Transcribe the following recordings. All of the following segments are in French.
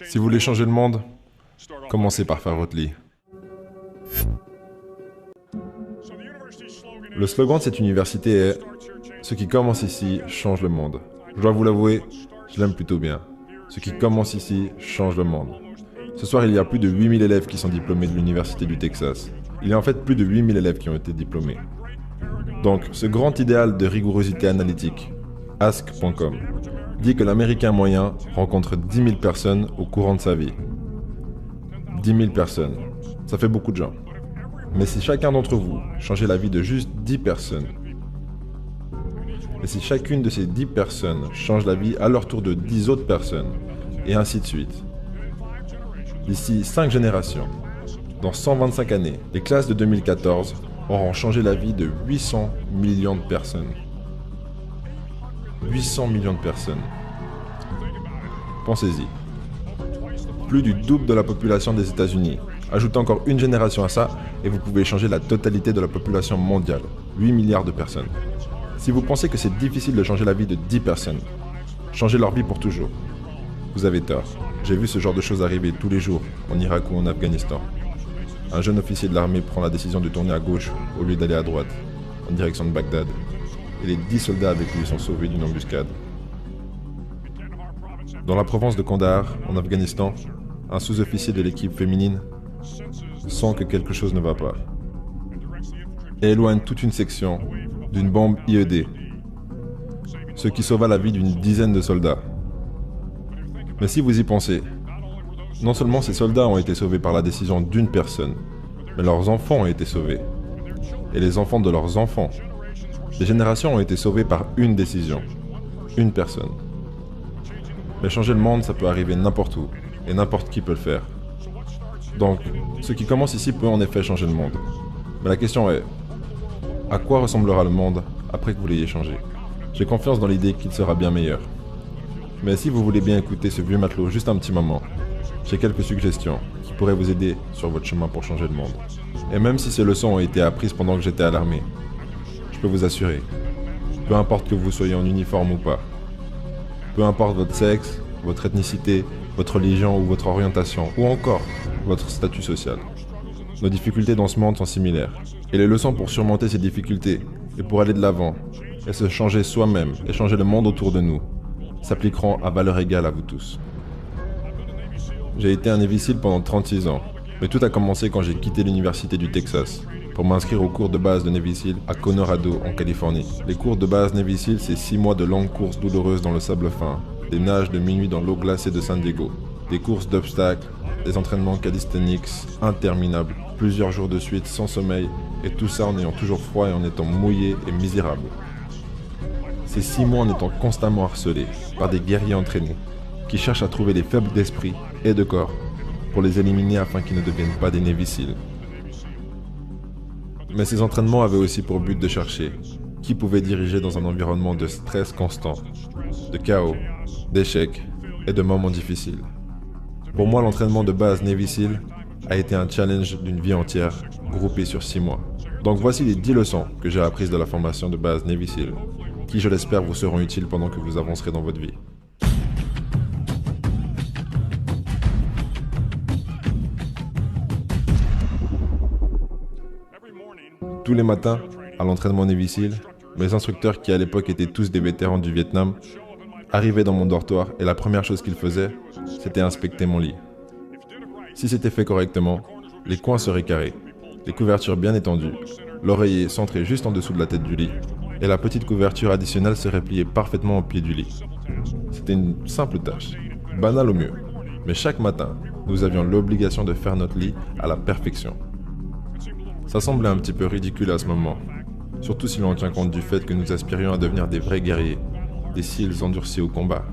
Si vous voulez changer le monde, commencez par faire votre lit. Le slogan de cette université est « Ce qui commence ici change le monde ». Je dois vous l'avouer, je l'aime plutôt bien. Ce qui commence ici change le monde. Ce soir, il y a plus de 8000 élèves qui sont diplômés de l'Université du Texas. Il y a en fait plus de 8000 élèves qui ont été diplômés. Donc, ce grand idéal de rigourosité analytique, ask.com, dit que l'Américain moyen rencontre 10 000 personnes au courant de sa vie. 10 000 personnes, ça fait beaucoup de gens. Mais si chacun d'entre vous changeait la vie de juste 10 personnes, et si chacune de ces 10 personnes change la vie à leur tour de 10 autres personnes, et ainsi de suite, d'ici 5 générations, dans 125 années, les classes de 2014 auront changé la vie de 800 millions de personnes. 800 millions de personnes. Pensez-y. Plus du double de la population des États-Unis. Ajoutez encore une génération à ça et vous pouvez changer la totalité de la population mondiale. 8 milliards de personnes. Si vous pensez que c'est difficile de changer la vie de 10 personnes, changer leur vie pour toujours, vous avez tort. J'ai vu ce genre de choses arriver tous les jours en Irak ou en Afghanistan. Un jeune officier de l'armée prend la décision de tourner à gauche au lieu d'aller à droite, en direction de Bagdad. Et les 10 soldats avec lui sont sauvés d'une embuscade. Dans la province de Kandahar, en Afghanistan, un sous-officier de l'équipe féminine sent que quelque chose ne va pas et éloigne toute une section d'une bombe IED, ce qui sauva la vie d'une dizaine de soldats. Mais si vous y pensez, non seulement ces soldats ont été sauvés par la décision d'une personne, mais leurs enfants ont été sauvés. Et les enfants de leurs enfants. Des générations ont été sauvées par une décision. Une personne. Mais changer le monde, ça peut arriver n'importe où. Et n'importe qui peut le faire. Donc, ce qui commence ici peut en effet changer le monde. Mais la question est, à quoi ressemblera le monde après que vous l'ayez changé? J'ai confiance dans l'idée qu'il sera bien meilleur. Mais si vous voulez bien écouter ce vieux matelot juste un petit moment, j'ai quelques suggestions qui pourraient vous aider sur votre chemin pour changer le monde. Et même si ces leçons ont été apprises pendant que j'étais à l'armée, je peux vous assurer, peu importe que vous soyez en uniforme ou pas, peu importe votre sexe, votre ethnicité, votre religion ou votre orientation, ou encore votre statut social, nos difficultés dans ce monde sont similaires. Et les leçons pour surmonter ces difficultés, et pour aller de l'avant, et se changer soi-même, et changer le monde autour de nous, s'appliqueront à valeur égale à vous tous. J'ai été un Navy SEAL pendant 36 ans, mais tout a commencé quand j'ai quitté l'Université du Texas pour m'inscrire aux cours de base de Navy SEAL à Colorado, en Californie. Les cours de base Navy SEAL, c'est 6 mois de longues courses douloureuses dans le sable fin, des nages de minuit dans l'eau glacée de San Diego, des courses d'obstacles, des entraînements calisthenics interminables, plusieurs jours de suite sans sommeil, et tout ça en ayant toujours froid et en étant mouillé et misérable. Ces 6 mois en étant constamment harcelés par des guerriers entraînés, qui cherchent à trouver les faibles d'esprit et de corps pour les éliminer afin qu'ils ne deviennent pas des Navy SEAL. Mais ces entraînements avaient aussi pour but de chercher qui pouvait diriger dans un environnement de stress constant, de chaos, d'échecs et de moments difficiles. Pour moi, l'entraînement de base Navy SEAL a été un challenge d'une vie entière, groupé sur 6 mois. Donc voici les 10 leçons que j'ai apprises de la formation de base Navy SEAL, qui je l'espère vous seront utiles pendant que vous avancerez dans votre vie. Tous les matins, à l'entraînement Navy SEAL, mes instructeurs, qui à l'époque étaient tous des vétérans du Vietnam, arrivaient dans mon dortoir et la première chose qu'ils faisaient, c'était inspecter mon lit. Si c'était fait correctement, les coins seraient carrés, les couvertures bien étendues, l'oreiller centré juste en dessous de la tête du lit, et la petite couverture additionnelle serait pliée parfaitement au pied du lit. C'était une simple tâche, banale au mieux, mais chaque matin, nous avions l'obligation de faire notre lit à la perfection. Ça semblait un petit peu ridicule à ce moment, surtout si l'on tient compte du fait que nous aspirions à devenir des vrais guerriers, des SEALs endurcis au combat.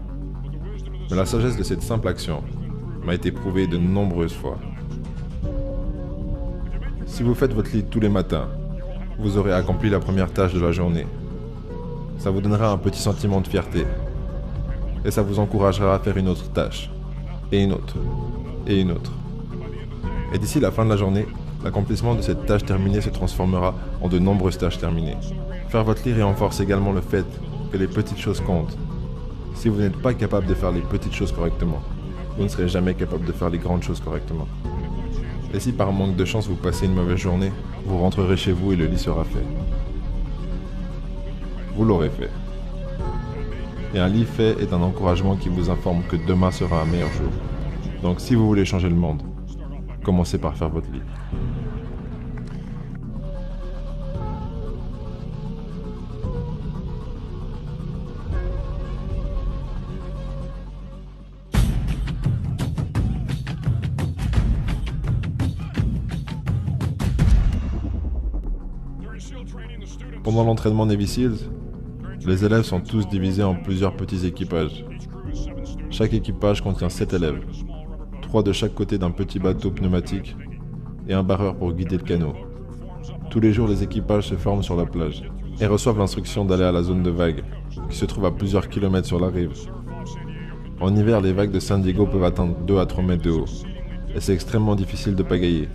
Mais la sagesse de cette simple action m'a été prouvée de nombreuses fois. Si vous faites votre lit tous les matins, vous aurez accompli la première tâche de la journée. Ça vous donnera un petit sentiment de fierté. Et ça vous encouragera à faire une autre tâche, et une autre, et une autre. Et d'ici la fin de la journée, l'accomplissement de cette tâche terminée se transformera en de nombreuses tâches terminées. Faire votre lit renforce également le fait que les petites choses comptent. Si vous n'êtes pas capable de faire les petites choses correctement, vous ne serez jamais capable de faire les grandes choses correctement. Et si par manque de chance vous passez une mauvaise journée, vous rentrerez chez vous et le lit sera fait. Vous l'aurez fait. Et un lit fait est un encouragement qui vous informe que demain sera un meilleur jour. Donc si vous voulez changer le monde, commencez par faire votre lit. Pendant l'entraînement Navy Seals, les élèves sont tous divisés en plusieurs petits équipages. Chaque équipage contient 7 élèves, 3 de chaque côté d'un petit bateau pneumatique et un barreur pour guider le canot. Tous les jours, les équipages se forment sur la plage et reçoivent l'instruction d'aller à la zone de vagues, qui se trouve à plusieurs kilomètres sur la rive. En hiver, les vagues de San Diego peuvent atteindre 2 à 3 mètres de haut, et c'est extrêmement difficile de pagayer,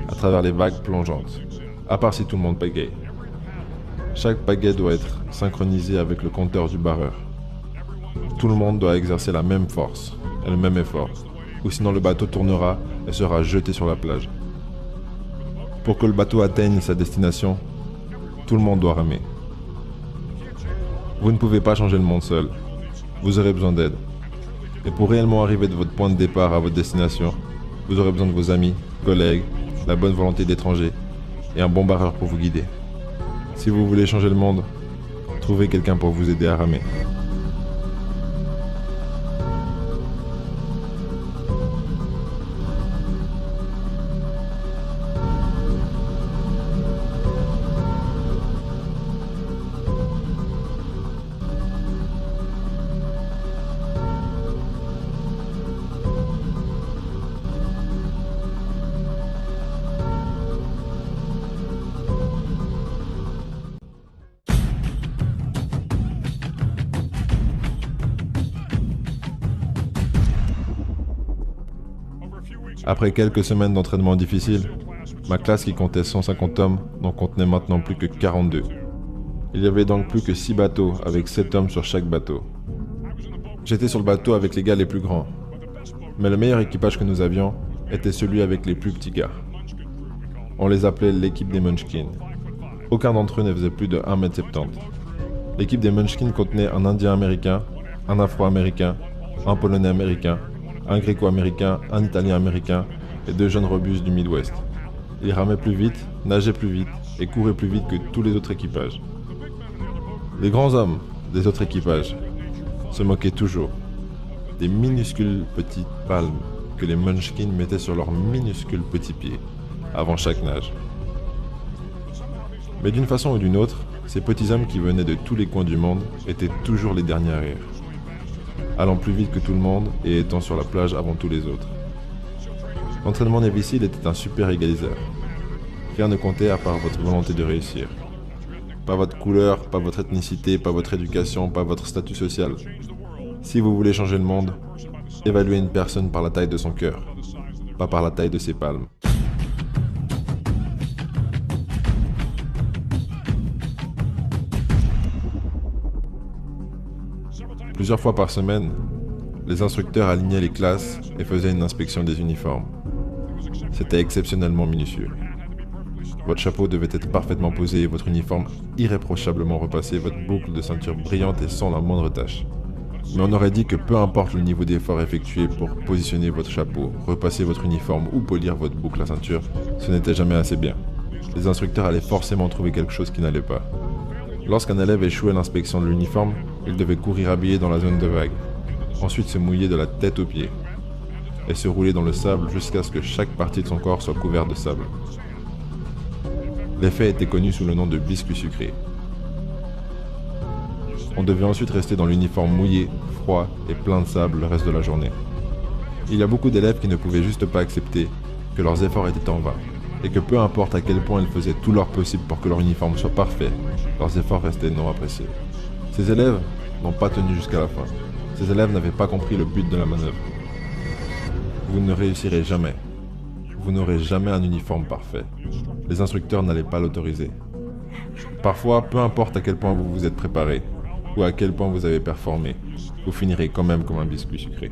à travers les vagues plongeantes, à part si tout le monde pagaie. Chaque pagaie doit être synchronisée avec le compteur du barreur. Tout le monde doit exercer la même force et le même effort, ou sinon le bateau tournera et sera jeté sur la plage. Pour que le bateau atteigne sa destination, tout le monde doit ramer. Vous ne pouvez pas changer le monde seul, vous aurez besoin d'aide. Et pour réellement arriver de votre point de départ à votre destination, vous aurez besoin de vos amis, collègues, la bonne volonté d'étrangers et un bon barreur pour vous guider. Si vous voulez changer le monde, trouvez quelqu'un pour vous aider à ramer. Après quelques semaines d'entraînement difficile, ma classe qui comptait 150 hommes n'en contenait maintenant plus que 42. Il y avait donc plus que 6 bateaux avec 7 hommes sur chaque bateau. J'étais sur le bateau avec les gars les plus grands, mais le meilleur équipage que nous avions était celui avec les plus petits gars. On les appelait l'équipe des Munchkins. Aucun d'entre eux ne faisait plus de 1,70 m. L'équipe des Munchkins contenait un Indien américain, un Afro-américain, un Polonais américain, un Gréco-américain, un Italien américain et 2 jeunes robustes du Midwest. Ils ramaient plus vite, nageaient plus vite et couraient plus vite que tous les autres équipages. Les grands hommes des autres équipages se moquaient toujours des minuscules petites palmes que les Munchkins mettaient sur leurs minuscules petits pieds avant chaque nage. Mais d'une façon ou d'une autre, ces petits hommes qui venaient de tous les coins du monde étaient toujours les derniers à rire, allant plus vite que tout le monde et étant sur la plage avant tous les autres. L'entraînement Navy Seal était un super égaliseur. Rien ne comptait à part votre volonté de réussir. Pas votre couleur, pas votre ethnicité, pas votre éducation, pas votre statut social. Si vous voulez changer le monde, évaluez une personne par la taille de son cœur, pas par la taille de ses palmes. Plusieurs fois par semaine, les instructeurs alignaient les classes et faisaient une inspection des uniformes. C'était exceptionnellement minutieux. Votre chapeau devait être parfaitement posé et votre uniforme irréprochablement repassé, votre boucle de ceinture brillante et sans la moindre tache. Mais on aurait dit que peu importe le niveau d'effort effectué pour positionner votre chapeau, repasser votre uniforme ou polir votre boucle à ceinture, ce n'était jamais assez bien. Les instructeurs allaient forcément trouver quelque chose qui n'allait pas. Lorsqu'un élève échouait à l'inspection de l'uniforme, il devait courir habillé dans la zone de vague, ensuite se mouiller de la tête aux pieds, et se rouler dans le sable jusqu'à ce que chaque partie de son corps soit couverte de sable. L'effet était connu sous le nom de biscuit sucré. On devait ensuite rester dans l'uniforme mouillé, froid et plein de sable le reste de la journée. Il y a beaucoup d'élèves qui ne pouvaient juste pas accepter que leurs efforts étaient en vain, et que peu importe à quel point ils faisaient tout leur possible pour que leur uniforme soit parfait, leurs efforts restaient non appréciés. Ces élèves n'ont pas tenu jusqu'à la fin. Ces élèves n'avaient pas compris le but de la manœuvre. Vous ne réussirez jamais. Vous n'aurez jamais un uniforme parfait. Les instructeurs n'allaient pas l'autoriser. Parfois, peu importe à quel point vous vous êtes préparé, ou à quel point vous avez performé, vous finirez quand même comme un biscuit sucré.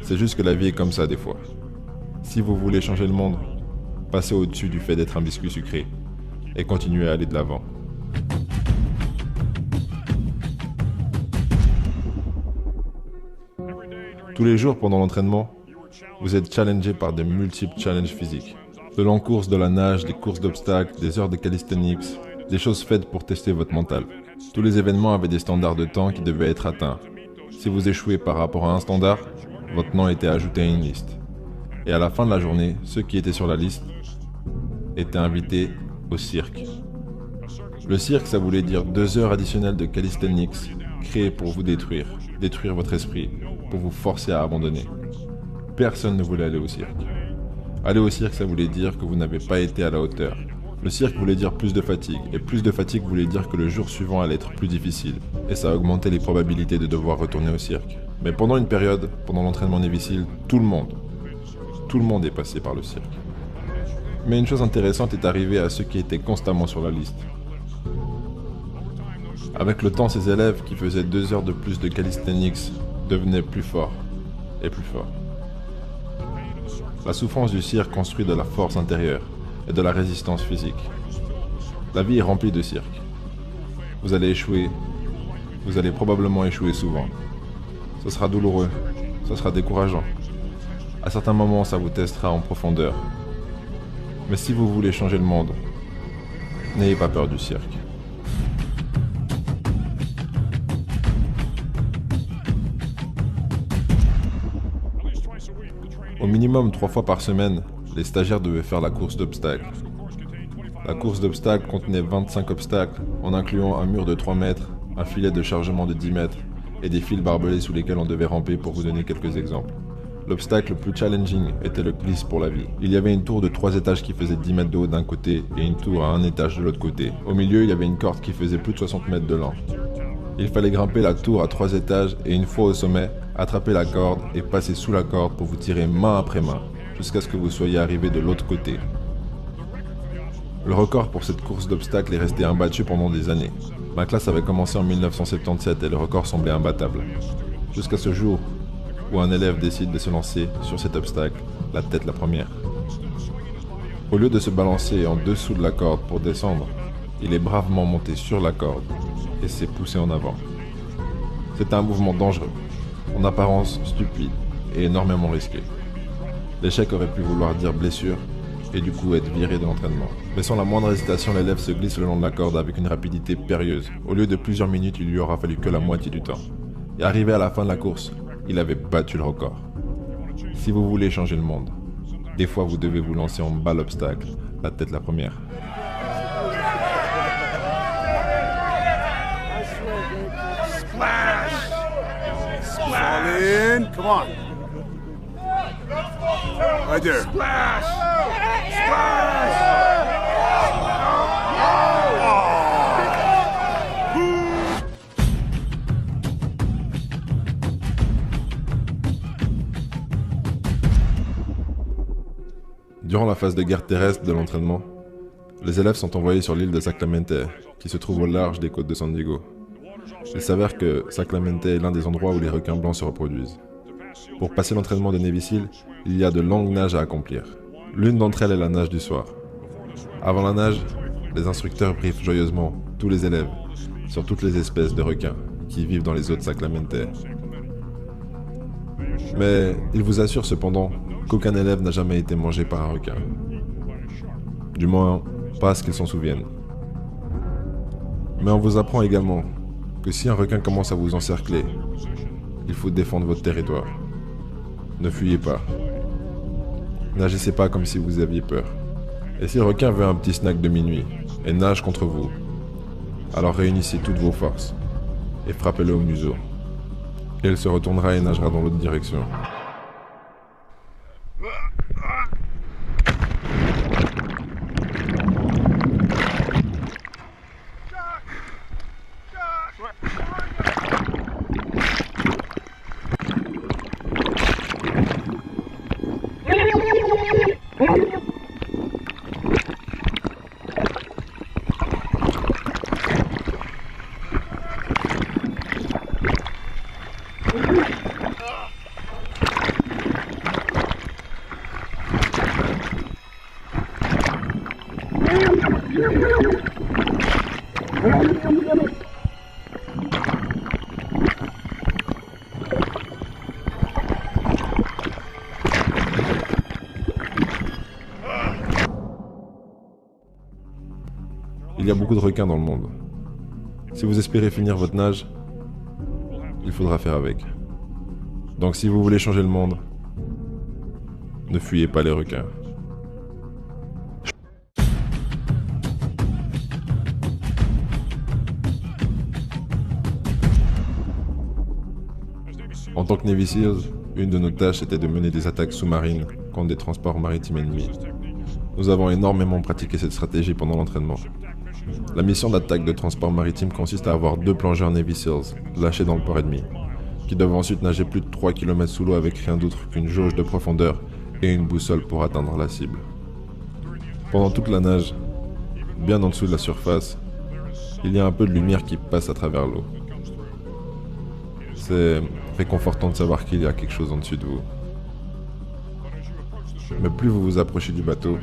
C'est juste que la vie est comme ça des fois. Si vous voulez changer le monde, passez au-dessus du fait d'être un biscuit sucré et continuez à aller de l'avant. Tous les jours pendant l'entraînement, vous êtes challengé par de multiples challenges physiques. De longues courses, de la nage, des courses d'obstacles, des heures de calisthenics, des choses faites pour tester votre mental. Tous les événements avaient des standards de temps qui devaient être atteints. Si vous échouez par rapport à un standard, votre nom était ajouté à une liste. Et à la fin de la journée, ceux qui étaient sur la liste étaient invités au cirque. Le cirque, ça voulait dire 2 heures additionnelles de calisthenics créées pour vous détruire votre esprit, pour vous forcer à abandonner. Personne ne voulait aller au cirque. Aller au cirque, ça voulait dire que vous n'avez pas été à la hauteur. Le cirque voulait dire plus de fatigue, et plus de fatigue voulait dire que le jour suivant allait être plus difficile, et ça augmentait les probabilités de devoir retourner au cirque. Mais pendant une période, pendant l'entraînement Navy Seal, tout le monde est passé par le cirque. Mais une chose intéressante est arrivée à ceux qui étaient constamment sur la liste. Avec le temps, ces élèves qui faisaient 2 heures de plus de calisthenics devenaient plus forts et plus forts. La souffrance du cirque construit de la force intérieure et de la résistance physique. La vie est remplie de cirques. Vous allez échouer, vous allez probablement échouer souvent. Ce sera douloureux, ce sera décourageant. À certains moments, ça vous testera en profondeur. Mais si vous voulez changer le monde, n'ayez pas peur du cirque. Au minimum 3 fois par semaine, les stagiaires devaient faire la course d'obstacles. La course d'obstacles contenait 25 obstacles, en incluant un mur de 3 mètres, un filet de chargement de 10 mètres et des fils barbelés sous lesquels on devait ramper pour vous donner quelques exemples. L'obstacle le plus challenging était le glisse pour la vie. Il y avait une tour de 3 étages qui faisait 10 mètres de haut d'un côté et une tour à 1 étage de l'autre côté. Au milieu, il y avait une corde qui faisait plus de 60 mètres de long. Il fallait grimper la tour à 3 étages et une fois au sommet, attraper la corde et passer sous la corde pour vous tirer main après main, jusqu'à ce que vous soyez arrivé de l'autre côté. Le record pour cette course d'obstacles est resté imbattu pendant des années. Ma classe avait commencé en 1977 et le record semblait imbattable. Jusqu'à ce jour où un élève décide de se lancer sur cet obstacle, la tête la première. Au lieu de se balancer en dessous de la corde pour descendre, il est bravement monté sur la corde et s'est poussé en avant. C'était un mouvement dangereux, en apparence stupide et énormément risqué. L'échec aurait pu vouloir dire blessure et du coup être viré de l'entraînement. Mais sans la moindre hésitation, l'élève se glisse le long de la corde avec une rapidité périlleuse. Au lieu de plusieurs minutes, il lui aura fallu que la moitié du temps. Et arrivé à la fin de la course, il avait battu le record. Si vous voulez changer le monde, des fois vous devez vous lancer en bas l'obstacle, la tête la première. Splash! All in. Come on. Right there. Splash! Splash! Durant la phase de guerre terrestre de l'entraînement, les élèves sont envoyés sur l'île de Sacramento, qui se trouve au large des côtes de San Diego. Il s'avère que Sacramento est l'un des endroits où les requins blancs se reproduisent. Pour passer l'entraînement de Navy Seal, il y a de longues nages à accomplir. L'une d'entre elles est la nage du soir. Avant la nage, les instructeurs briefent joyeusement tous les élèves sur toutes les espèces de requins qui vivent dans les eaux de Sacramento. Mais ils vous assurent cependant qu'aucun élève n'a jamais été mangé par un requin. Du moins, pas à ce qu'ils s'en souviennent. Mais on vous apprend également que si un requin commence à vous encercler, il faut défendre votre territoire. Ne fuyez pas. N'agissez pas comme si vous aviez peur. Et si le requin veut un petit snack de minuit et nage contre vous, alors réunissez toutes vos forces et frappez-le au museau. Et il se retournera et nagera dans l'autre direction. Il y a beaucoup de requins dans le monde. Si vous espérez finir votre nage, il faudra faire avec. Donc si vous voulez changer le monde, ne fuyez pas les requins. En tant que Navy SEALs, une de nos tâches était de mener des attaques sous-marines contre des transports maritimes ennemis. Nous avons énormément pratiqué cette stratégie pendant l'entraînement. La mission d'attaque de transport maritime consiste à avoir 2 plongeurs Navy SEALs lâchés dans le port ennemi, qui doivent ensuite nager plus de 3 km sous l'eau avec rien d'autre qu'une jauge de profondeur et une boussole pour atteindre la cible. Pendant toute la nage, bien en dessous de la surface, il y a un peu de lumière qui passe à travers l'eau. C'est réconfortant de savoir qu'il y a quelque chose en dessus de vous. Mais plus vous vous approchez du bateau,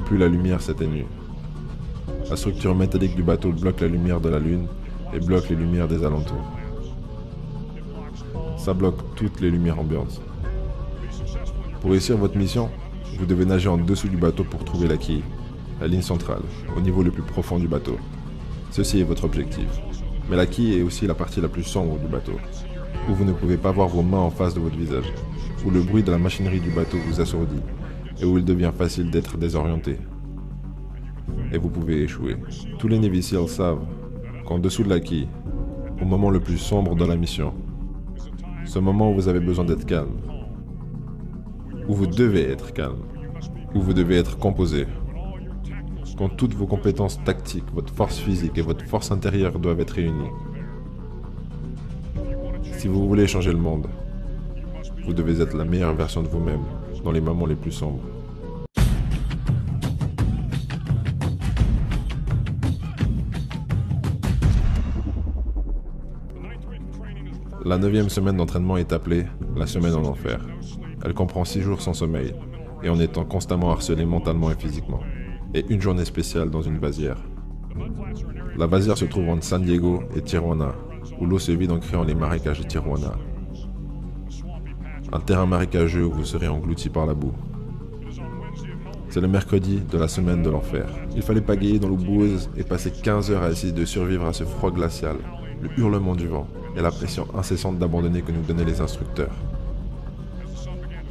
plus la lumière s'atténue. La structure métallique du bateau bloque la lumière de la lune et bloque les lumières des alentours. Ça bloque toutes les lumières ambiantes. Pour réussir votre mission, vous devez nager en dessous du bateau pour trouver la quille, la ligne centrale, au niveau le plus profond du bateau. Ceci est votre objectif. Mais la quille est aussi la partie la plus sombre du bateau, où vous ne pouvez pas voir vos mains en face de votre visage, où le bruit de la machinerie du bateau vous assourdit, et où il devient facile d'être désorienté. Et vous pouvez échouer. Tous les Navy SEALs savent qu'en dessous de la quille, au moment le plus sombre de la mission, ce moment où vous avez besoin d'être calme, où vous devez être calme, où vous devez être composé, quand toutes vos compétences tactiques, votre force physique et votre force intérieure doivent être réunies. Si vous voulez changer le monde, vous devez être la meilleure version de vous-même dans les moments les plus sombres. La 9e semaine d'entraînement est appelée la semaine en enfer. Elle comprend 6 jours sans sommeil et en étant constamment harcelé mentalement et physiquement. Et une journée spéciale dans une vasière. La vasière se trouve entre San Diego et Tijuana, où l'eau se vide en créant les marécages de Tijuana. Un terrain marécageux où vous serez englouti par la boue. C'est le mercredi de la semaine de l'enfer. Il fallait pagayer dans l'eau boueuse et passer 15 heures à essayer de survivre à ce froid glacial, le hurlement du vent et la pression incessante d'abandonner que nous donnaient les instructeurs.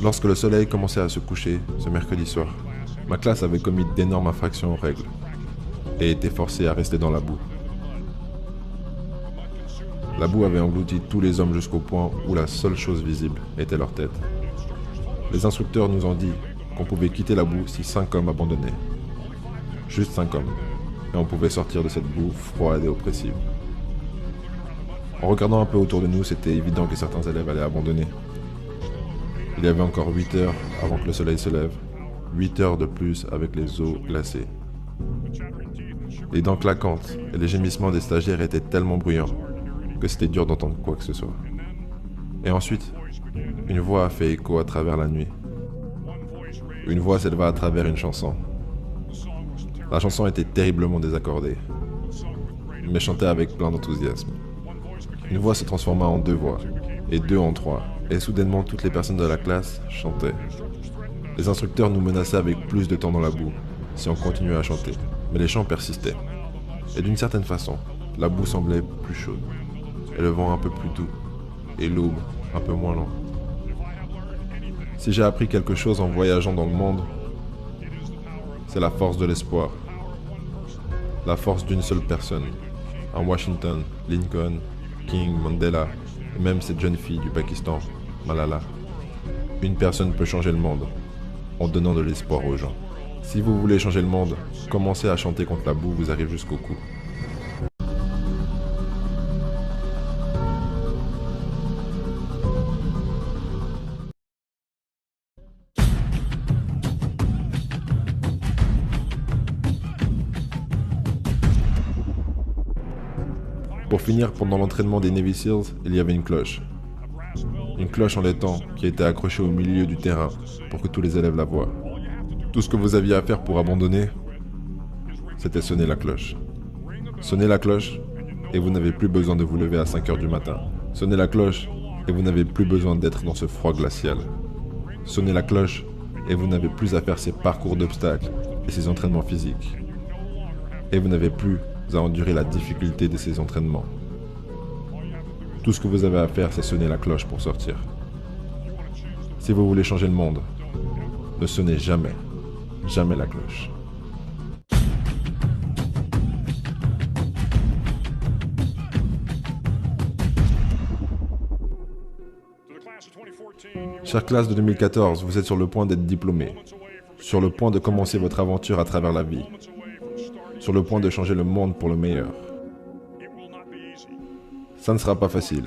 Lorsque le soleil commençait à se coucher, ce mercredi soir, ma classe avait commis d'énormes infractions aux règles et était forcée à rester dans la boue. La boue avait englouti tous les hommes jusqu'au point où la seule chose visible était leur tête. Les instructeurs nous ont dit qu'on pouvait quitter la boue si 5 hommes abandonnaient. Juste 5 hommes. Et on pouvait sortir de cette boue froide et oppressive. En regardant un peu autour de nous, c'était évident que certains élèves allaient abandonner. Il y avait encore 8 heures avant que le soleil se lève. 8 heures de plus avec les eaux glacées. Les dents claquantes et les gémissements des stagiaires étaient tellement bruyants que c'était dur d'entendre quoi que ce soit. Et ensuite, une voix a fait écho à travers la nuit. Une voix s'éleva à travers une chanson. La chanson était terriblement désaccordée, mais chantait avec plein d'enthousiasme. Une voix se transforma en 2 voix, et 2 en 3, et soudainement toutes les personnes de la classe chantaient. Les instructeurs nous menaçaient avec plus de temps dans la boue, si on continuait à chanter, mais les chants persistaient. Et d'une certaine façon, la boue semblait plus chaude, et le vent un peu plus doux, et l'aube un peu moins lent. Si j'ai appris quelque chose en voyageant dans le monde, c'est la force de l'espoir. La force d'une seule personne. Un Washington, Lincoln, King, Mandela, et même cette jeune fille du Pakistan, Malala. Une personne peut changer le monde, en donnant de l'espoir aux gens. Si vous voulez changer le monde, commencez à chanter quand la boue vous arrive jusqu'au cou. Pour finir, pendant l'entraînement des Navy SEALs, il y avait une cloche. Une cloche en laiton qui était accrochée au milieu du terrain pour que tous les élèves la voient. Tout ce que vous aviez à faire pour abandonner, c'était sonner la cloche. Sonnez la cloche et vous n'avez plus besoin de vous lever à 5 heures du matin. Sonnez la cloche et vous n'avez plus besoin d'être dans ce froid glacial. Sonnez la cloche et vous n'avez plus à faire ces parcours d'obstacles et ces entraînements physiques. Et vous n'avez plus à endurer la difficulté de ces entraînements. Tout ce que vous avez à faire, c'est sonner la cloche pour sortir. Si vous voulez changer le monde, ne sonnez jamais, jamais la cloche. Chère classe de 2014, vous êtes sur le point d'être diplômé, sur le point de commencer votre aventure à travers la vie, sur le point de changer le monde pour le meilleur. Ça ne sera pas facile,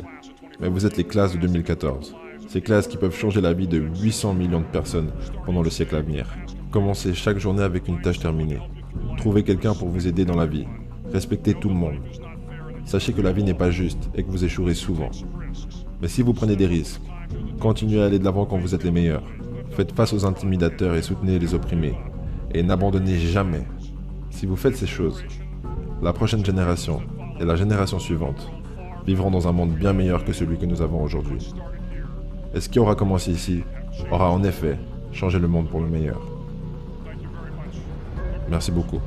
mais vous êtes les classes de 2014. Ces classes qui peuvent changer la vie de 800 millions de personnes pendant le siècle à venir. Commencez chaque journée avec une tâche terminée. Trouvez quelqu'un pour vous aider dans la vie. Respectez tout le monde. Sachez que la vie n'est pas juste et que vous échouerez souvent. Mais si vous prenez des risques, continuez à aller de l'avant quand vous êtes les meilleurs. Faites face aux intimidateurs et soutenez les opprimés. Et n'abandonnez jamais. Si vous faites ces choses, la prochaine génération et la génération suivante vivront dans un monde bien meilleur que celui que nous avons aujourd'hui. Et ce qui aura commencé ici aura en effet changé le monde pour le meilleur. Merci beaucoup.